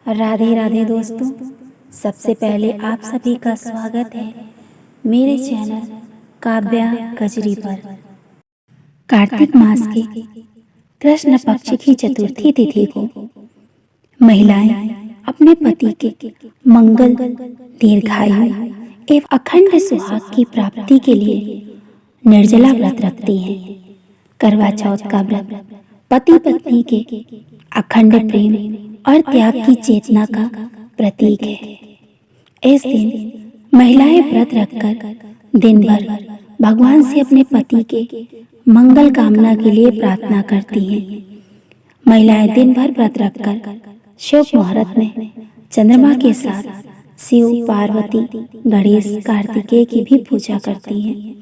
राधे राधे दोस्तों। सबसे पहले आप सभी का स्वागत है मेरे चैनल काव्या कजरी पर। कार्तिक मास के कृष्ण पक्ष की चतुर्थी तिथि को महिलाएं अपने पति के मंगल, दीर्घायु एवं अखंड सुहाग की प्राप्ति के लिए निर्जला व्रत रखती हैं। करवा चौथ का व्रत पति पत्नी के अखंड प्रेम और त्याग की चेतना का प्रतीक है। इस दिन महिलाएं व्रत रखकर दिन भर भगवान से अपने पति के मंगल कामना के लिए प्रार्थना करती हैं। महिलाएं दिन भर व्रत रखकर शुभ मुहूर्त में चंद्रमा के साथ शिव, पार्वती, गणेश, कार्तिकेय की भी पूजा करती हैं।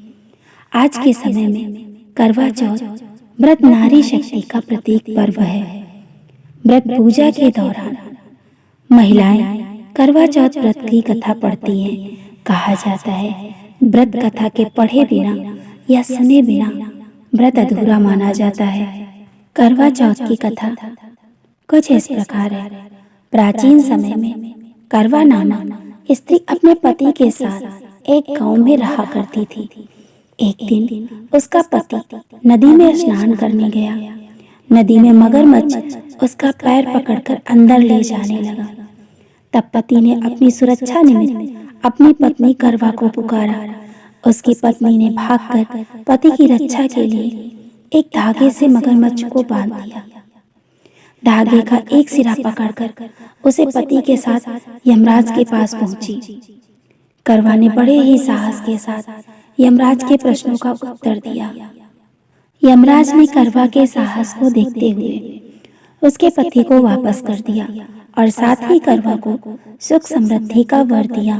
आज के समय में करवा चौथ व्रत नारी शक्ति का प्रतीक पर्व है। व्रत पूजा के दौरान महिलाएं करवा चौथ व्रत की कथा पढ़ती हैं। कहा जाता है व्रत कथा के पढ़े बिना या सुने बिना व्रत अधूरा माना जाता है। करवा चौथ की कथा कुछ इस प्रकार है। प्राचीन समय में करवा नामक स्त्री अपने पति के साथ एक गांव में रहा करती थी। एक दिन उसका पति नदी में स्नान करने गया। नदी में मगरमच्छ उसका पैर पकड़कर अंदर ले जाने लगा। तब पति ने अपनी सुरक्षा निमित्त अपनी पत्नी करवा को पुकारा। उसकी पत्नी ने भागकर पति की रक्षा के लिए एक धागे से मगरमच्छ को बांध दिया। धागे का एक सिरा पकड़कर उसे पति के साथ यमराज के पास पहुंची। करवा ने बड़े ही साहस के साथ यमराज के प्रश्नों का उत्तर दिया। यमराज ने करवा के साहस को देखते हुए उसके पति को वापस कर दिया और साथ ही करवा को सुख समृद्धि का वर दिया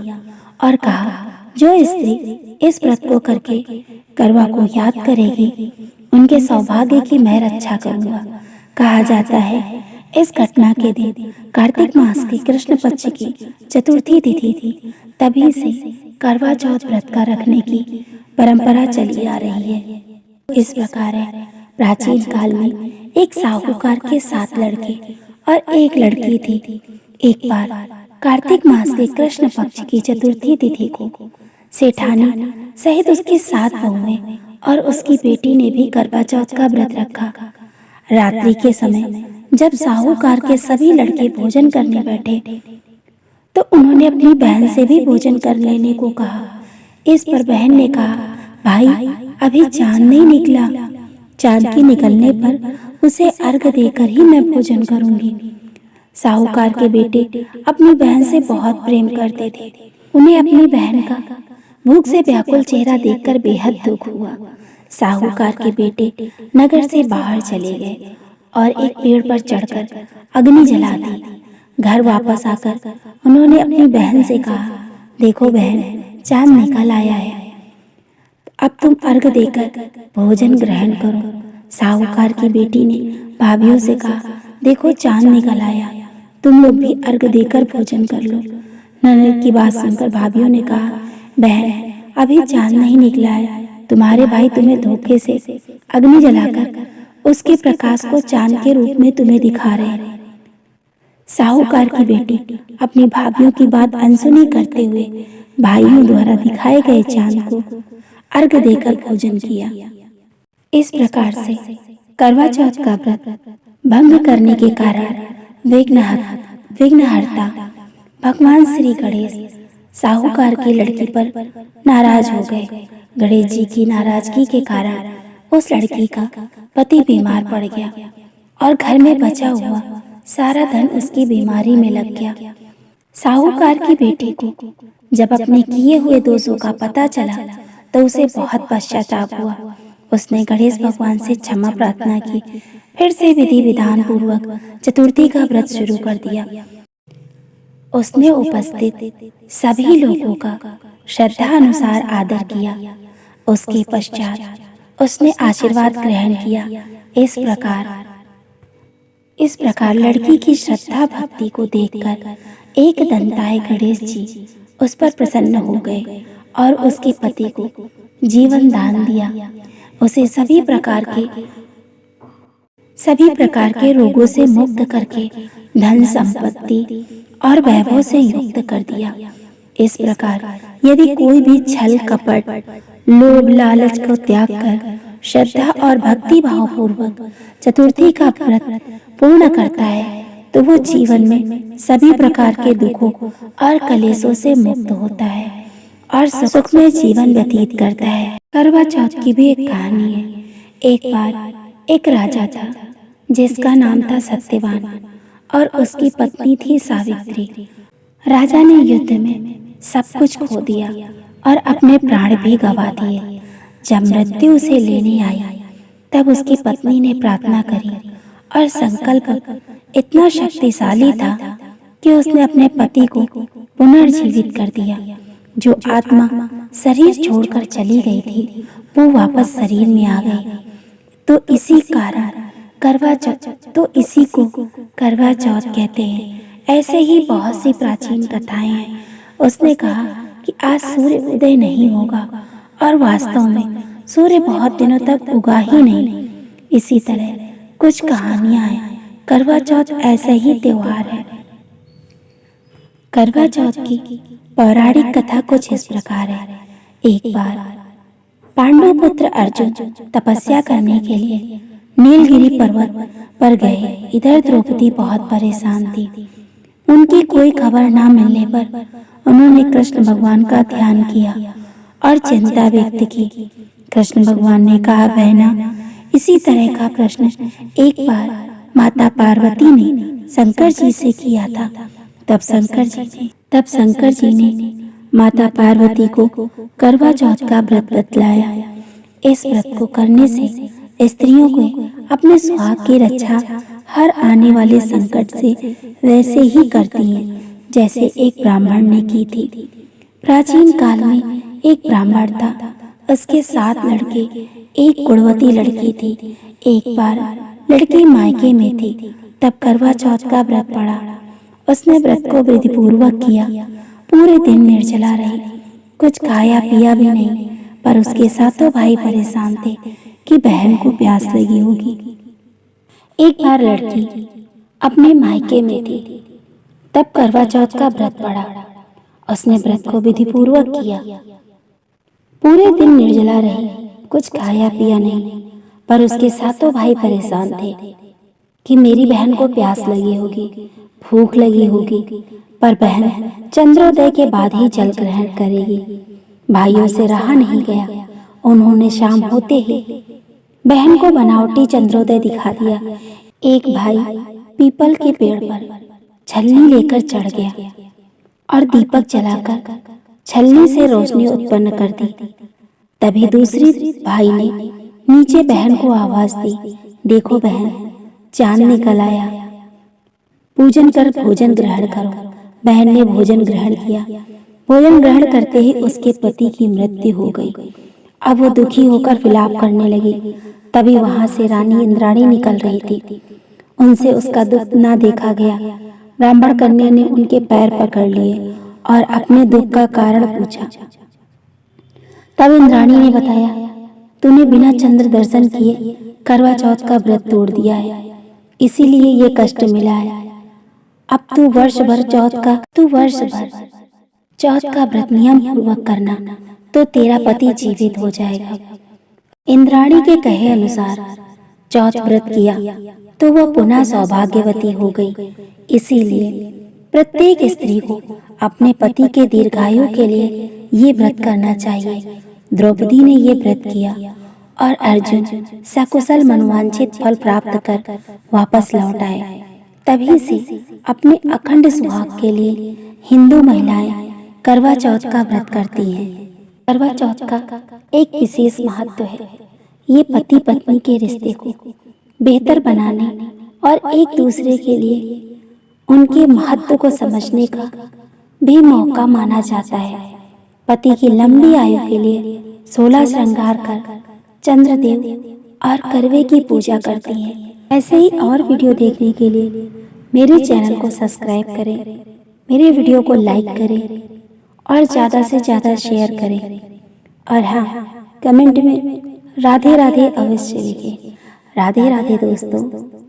और कहा, जो स्त्री इस व्रत को करके करवा को याद करेगी उनके सौभाग्य की मैं रक्षा करूंगा। कहा जाता है इस घटना के दिन कार्तिक मास की कृष्ण पक्ष की चतुर्थी तिथि थी। तभी से करवा चौथ व्रत का रखने की परंपरा चली आ रही है। इस प्रकार है, प्राचीन काल में एक साहूकार के 7 लड़के और एक लड़की थी। एक बार कार्तिक मास के कृष्ण पक्ष की चतुर्थी तिथि को सेठानी सहित उसकी 7 बहुएं और उसकी बेटी ने भी करवा चौथ का व्रत रखा। रात्रि के समय जब साहूकार के सभी लड़के भोजन करने बैठे तो उन्होंने अपनी बहन से भी भोजन कर लेने को कहा। इस पर बहन ने कहा, भाई अभी चांद नहीं निकला, चांद के निकलने पर उसे अर्घ देकर ही मैं भोजन करूंगी। साहूकार के बेटे अपनी बहन से बहुत प्रेम करते थे। उन्हें अपनी बहन का भूख से व्याकुल चेहरा देखकर बेहद दुख हुआ। साहूकार के बेटे नगर से बाहर चले गए और एक पेड़ पर चढ़कर अग्नि जला दी। घर वापस आकर उन्होंने अपनी बहन से कहा, देखो बहन, चांद निकल आया है, अब तुम अर्घ देकर भोजन ग्रहण करो। साहूकार की बेटी ने भाभियों से कहा, देखो चांद निकल आया, तुम लोग भी अर्घ देकर भोजन कर लो। ननद की बात सुनकर भाभियों ने कहा, बहन अभी चांद नहीं निकला है, तुम्हारे भाई तुम्हें धोखे से अग्नि जलाकर उसके प्रकाश को चांद के रूप में तुम्हें दिखा रहे हैं। साहूकार की बेटी अपनी भाभियों की बात अनसुनी करते हुए भाइयों द्वारा दिखाए गए चांद को अर्घ देकर भोजन किया। इस प्रकार से करवा चौथ का व्रत भंग करने के कारण विघ्नहर्ता भगवान श्री गणेश साहूकार की लड़की पर नाराज हो गए। गणेश जी की नाराजगी के कारण उस लड़की का पति बीमार पड़ गया और घर में बचा हुआ सारा धन उसकी बीमारी में लग गया। साहूकार की बेटी को जब अपने किए हुए दोषों का पता चला तो उसे बहुत पश्चाताप हुआ। उसने गणेश भगवान से क्षमा प्रार्थना की। फिर से विधि विधान पूर्वक चतुर्थी का व्रत शुरू कर दिया। उसने उपस्थित सभी लोगों का श्रद्धा अनुसार आदर किया। उसके पश्चात उसने आशीर्वाद ग्रहण किया। इस प्रकार लड़की की श्रद्धा भक्ति को देखकर एक दंताय गणेश जी उस पर प्रसन्न हो गए और उसके पति को जीवन दान दिया। उसे सभी प्रकार के सभी प्रकार के रोगों से मुक्त करके धन संपत्ति और वैभव से युक्त कर दिया। इस प्रकार यदि कोई भी छल कपट लोभ लालच को त्याग कर श्रद्धा और भक्ति भाव पूर्वक चतुर्थी का व्रत पूर्ण करता है तो वो जीवन में सभी प्रकार के दुखों और कलेशों से मुक्त होता है और सुखमय जीवन व्यतीत करता है। करवा चौथ की भी एक कहानी है। एक बार एक राजा था जिसका नाम था सत्यवान और उसकी पत्नी थी सावित्री। राजा ने युद्ध में सब कुछ खो दिया और अपने प्राण भी गंवा दिए। जब मृत्यु उसे लेने आई तब उसकी पत्नी ने प्रार्थना करी और संकल्प इतना शक्तिशाली था कि उसने अपने पति को पुनर्जीवित कर दिया। जो आत्मा शरीर छोड़कर चली गई थी वो वापस शरीर में आ गई। तो इसी को करवा चौथ कहते हैं। ऐसे ही बहुत सी प्राचीन कथाएं हैं। उसने कहा कि आज सूर्य उदय नहीं होगा और वास्तव में सूर्य बहुत दिनों तक उगा ही नहीं। इसी तरह कुछ कहानियां हैं। करवा चौथ ऐसा ही त्योहार है। करवा चौथ की पौराणिक कथा कुछ इस प्रकार है। एक बार पांडु पुत्र अर्जुन तपस्या करने के लिए नीलगिरी पर्वत पर गए। इधर द्रौपदी बहुत परेशान थी। उनकी कोई खबर न मिलने पर उन्होंने कृष्ण भगवान का ध्यान किया और चिंता व्यक्त की। कृष्ण भगवान ने कहा, बहना, इसी तरह का प्रश्न एक बार माता पार्वती ने शंकर जी से किया था। तब शंकर जी ने माता पार्वती को करवा चौथ का व्रत बतलाया। इस व्रत को करने से स्त्रियों को अपने सुहाग की रक्षा हर आने वाले संकट से वैसे ही करती हैं जैसे एक ब्राह्मण ने की थी। प्राचीन काल में एक ब्राह्मण था। उसके 7 लड़के, एक गुणवती लड़की थी। एक बार लड़की मायके में थी तब करवा चौथ का व्रत पड़ा। उसने व्रत को विधिपूर्वक किया। पूरे दिन निर्जला रही, कुछ खाया पिया भी नहीं। पर उसके सातों भाई परेशान थे कि बहन को प्यास लगी होगी। एक बार लड़की अपने मायके में थी तब करवा चौथ का व्रत पड़ा। उसने व्रत को विधिपूर्वक किया। पूरे दिन निर्जला रही, कुछ खाया पिया नहीं। पर उसके सातों भाई परेशान थे कि मेरी बहन को प्यास लगी होगी, भूख लगी होगी। पर बहन चंद्रोदय के बाद ही जल ग्रहण करेगी। भाइयों से रहा नहीं गया। उन्होंने शाम होते ही बहन को बनावटी चंद्रोदय दिखा दिया। एक भाई पीपल के पेड़ पर छलनी लेकर चढ़ गया और दीपक जलाकर छलनी से रोशनी उत्पन्न कर दी। तभी दूसरी भाई ने नीचे बहन को आवाज दी, देखो बहन, चांद निकल आया, पूजन कर भोजन ग्रहण करो। बहन ने भोजन ग्रहण किया। भोजन ग्रहण करते ही उसके पति की मृत्यु हो गई। अब वो दुखी होकर विलाप करने लगी। तभी वहां से रानी इंद्राणी निकल रही थी। उनसे उसका दुख ना देखा गया। ब्राह्मण कन्या ने उनके पैर पकड़ लिए और अपने दुख का कारण पूछा। तब इंद्राणी ने बताया, तूने बिना चंद्र दर्शन किए करवा चौथ का व्रत तोड़ दिया है, इसीलिए ये कष्ट मिला है। अब तू वर्ष भर चौथ का व्रत नियम पूर्वक करना तो तेरा पति जीवित हो जाएगा। इंद्राणी के कहे अनुसार चौथ व्रत किया तो वह पुनः सौभाग्यवती हो गई। इसीलिए प्रत्येक स्त्री को अपने पति के दीर्घायु के लिए ये व्रत करना चाहिए। द्रौपदी ने ये व्रत किया और अर्जुन सकुशल मनोवांछित फल प्राप्त कर वापस लौट आए। तभी से अपने अखंड सुहाग के लिए हिंदू महिलाएं करवा चौथ का व्रत करती हैं। करवा चौथ का एक विशेष महत्व है। ये पति पत्नी के रिश्ते को बेहतर बनाने और एक दूसरे के लिए उनके महत्व को समझने का भी मौका माना जाता है। पति की लंबी आयु के लिए 16 श्रृंगार कर चंद्रदेव और करवे की पूजा करती हैं। ऐसे ही और वीडियो देखने के लिए मेरे चैनल को सब्सक्राइब करें, मेरे वीडियो को लाइक करें और ज़्यादा से ज़्यादा शेयर करें। और हाँ, कमेंट में राधे राधे अवश्य लिखें। राधे राधे दोस्तों।